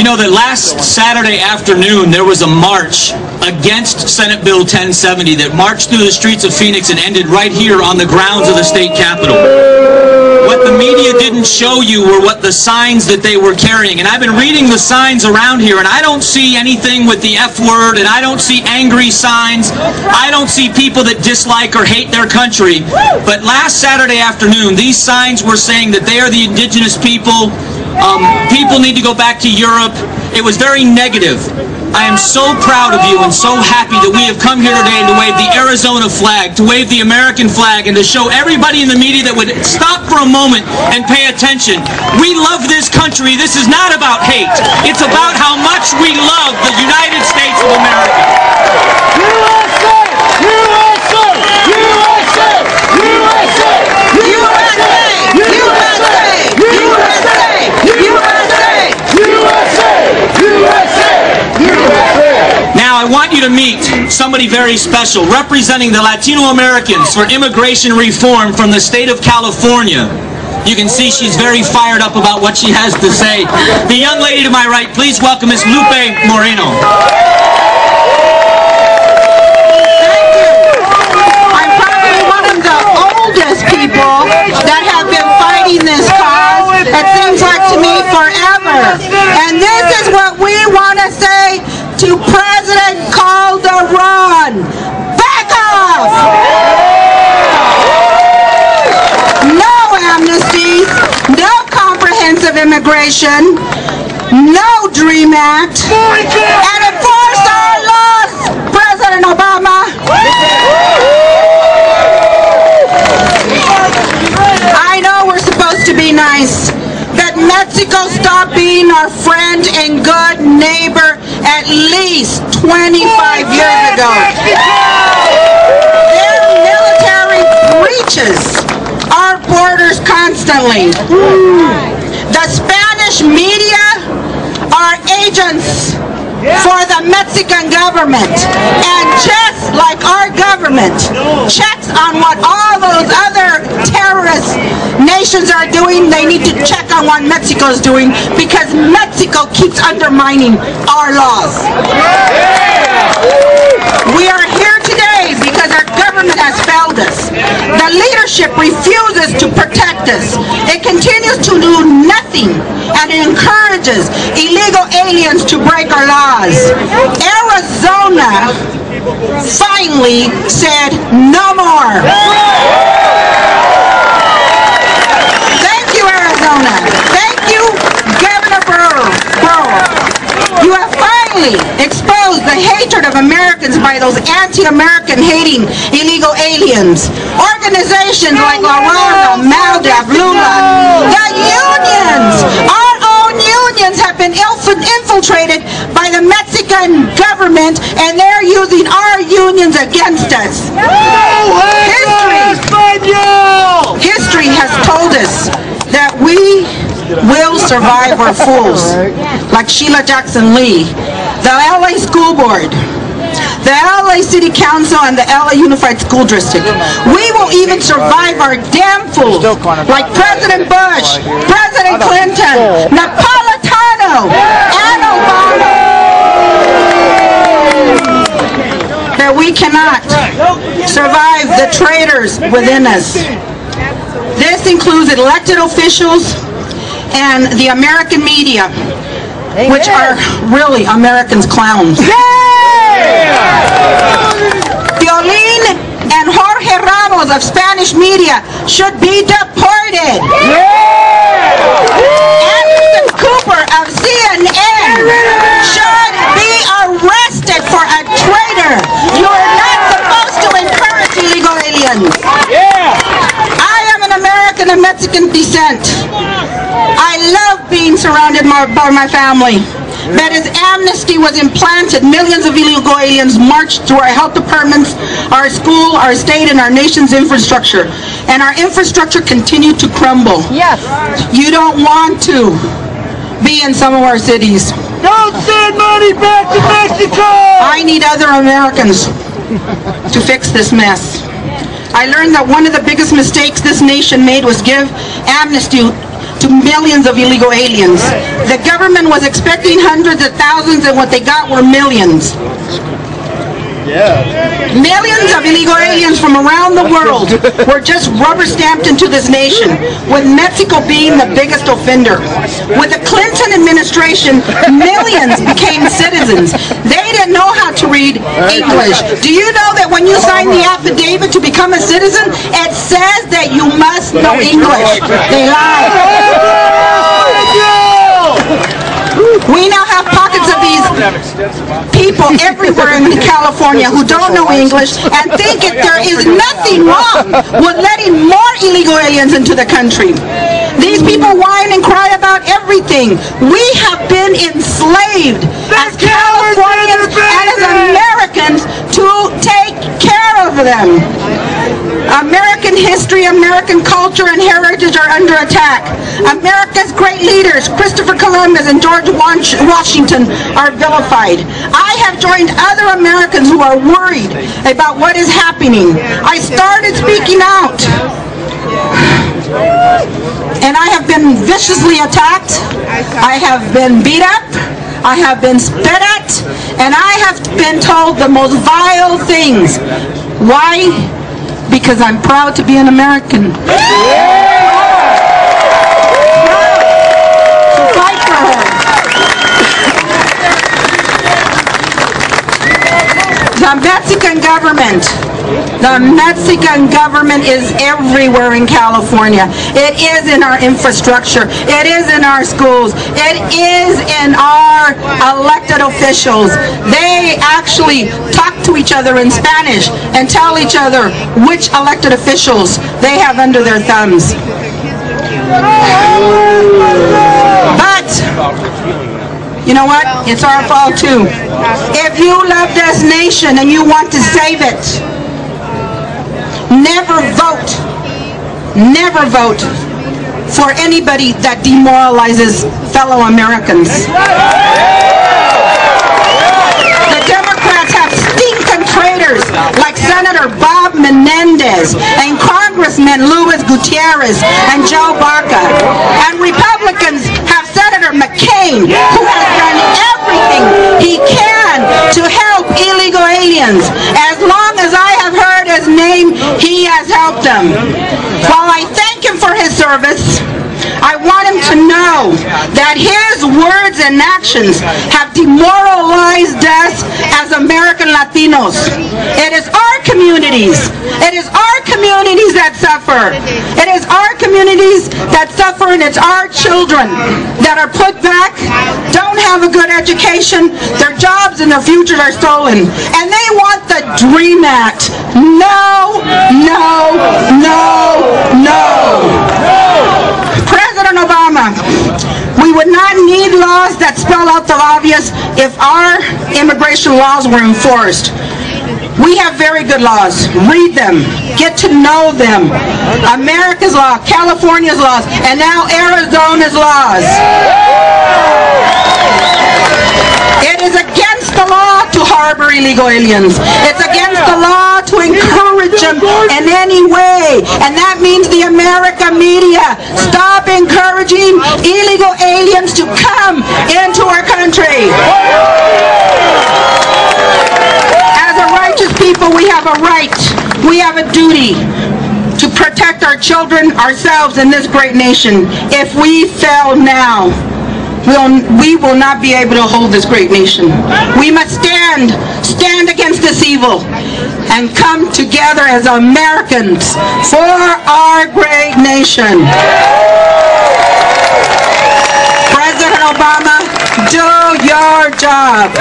know that last Saturday afternoon there was a march against Senate Bill 1070 that marched through the streets of Phoenix and ended right here on the grounds of the state capitol. What the media didn't show you were what the signs that they were carrying. And I've been reading the signs around here, and I don't see anything with the F word, and I don't see angry signs. I don't see people that dislike or hate their country. But last Saturday afternoon, these signs were saying that they are the indigenous people. People need to go back to Europe. It was very negative. I am so proud of you and so happy that we have come here today to wave the Arizona flag, to wave the American flag, and to show everybody in the media that would stop for a moment and pay attention. We love this country. This is not about hate. It's about how much we love the United States of America. USA! USA! USA! USA! USA! USA! Now I want you to meet somebody very special, representing the Latino Americans for immigration reform from the state of California. You can see she's very fired up about what she has to say. The young lady to my right, please welcome Miss Lupe Moreno. Thank you. I'm probably one of the oldest people that have been fighting this cause, it seems like to me, forever. And this is what we want to say to President Calderon. Back off! No amnesties, no comprehensive immigration, no DREAM Act, and enforce our laws, President Obama. I know we're supposed to be nice, but Mexico stopped being our friend and good neighbor at least 25 years ago. Their military breaches our borders constantly. The Spanish media are agents for the Mexican government, and just like our government checks on what all those other terrorist nations are doing, they need to check on what Mexico is doing, because Mexico keeps undermining our laws. We are here today because our government has failed us. The leadership refuses to protect us. It continues to do nothing, and it encourages illegal aliens to break our laws. Arizona finally said no more. Thank you, Arizona. Thank you, Governor Brewer. You have finally exposed the hatred of Americans by those anti-American hating illegal aliens. Organizations like La Rosa, MALDEF, Lula, the unions, our own unions have been infiltrated by the Mexican government, and they're using our unions against us. History has told us that we will survive our fools, like Sheila Jackson Lee, the LA School Board, the LA City Council, and the LA Unified School District. We will even survive our damn fools, like President Bush, President Clinton, Napolitano, and Obama. But we cannot survive the traitors within us. This includes elected officials and the American media, which are really Americans' clowns. Violín and Jorge Ramos of Spanish media should be deported. Anderson Cooper of CNN should be arrested for a traitor. You are not supposed to encourage illegal aliens. I am an American of Mexican descent. I love being surrounded by my family. But as amnesty was implanted, millions of illegal aliens marched through our health departments, our school, our state, and our nation's infrastructure. And our infrastructure continued to crumble. Yes. You don't want to be in some of our cities. Don't send money back to Mexico! I need other Americans to fix this mess. I learned that one of the biggest mistakes this nation made was give amnesty to to millions of illegal aliens. The government was expecting hundreds of thousands, and what they got were millions. Millions of illegal aliens from around the world were just rubber stamped into this nation, with Mexico being the biggest offender. With the Clinton administration, millions became citizens. They didn't know how to read English. Do you know that when you sign the affidavit to become a citizen, it says that you must know English? They lied. We now have pockets of these people everywhere in California who don't know English and think that there is nothing wrong with letting more illegal aliens into the country. These people whine and cry about everything. We have been enslaved as Californians and as Americans to take care of them. American history, American culture, and heritage are under attack. America's great leaders, Christopher Columbus and George Washington, are vilified. I have joined other Americans who are worried about what is happening. I started speaking out, and I have been viciously attacked. I have been beat up. I have been spit at, and I have been told the most vile things. Why? Because I'm proud to be an American. To fight for her. The Mexican government is everywhere in California. It is in our infrastructure. It is in our schools. It is in our elected officials. They actually talk to each other in Spanish and tell each other which elected officials they have under their thumbs. But you know what? It's our fault too. If you love this nation and you want to save it, never vote for anybody that demoralizes fellow Americans. The Democrats have stinking traitors like Senator Bob Menendez and Congressman Luis Gutierrez and Joe Baca. And Republicans have Senator McCain, who has done everything he can to help illegal aliens. As long as I have heard his name, he has helped them. While I thank him for his service, I want him to know that his words and actions have demoralized us as American Latinos. It is our communities. It is our communities that suffer. It is our communities that suffer, and it's our children that are put back, don't have a good education, their jobs and their futures are stolen. And they want the DREAM Act. No, no, no, no. President Obama, we would not need laws that spell out the obvious if our immigration laws were enforced. We have very good laws. Read them. Get to know them. America's law, California's laws, and now Arizona's laws. It is against the law to harbor illegal aliens. It's against the law to encourage them in any way. And that means the American media, stop encouraging illegal aliens to come into our country. As a righteous people, we have a right, we have a duty to protect our children, ourselves, and this great nation. If we fail now, we will not be able to hold this great nation. We must stand against this evil and come together as Americans for our great nation. President Obama, do your job.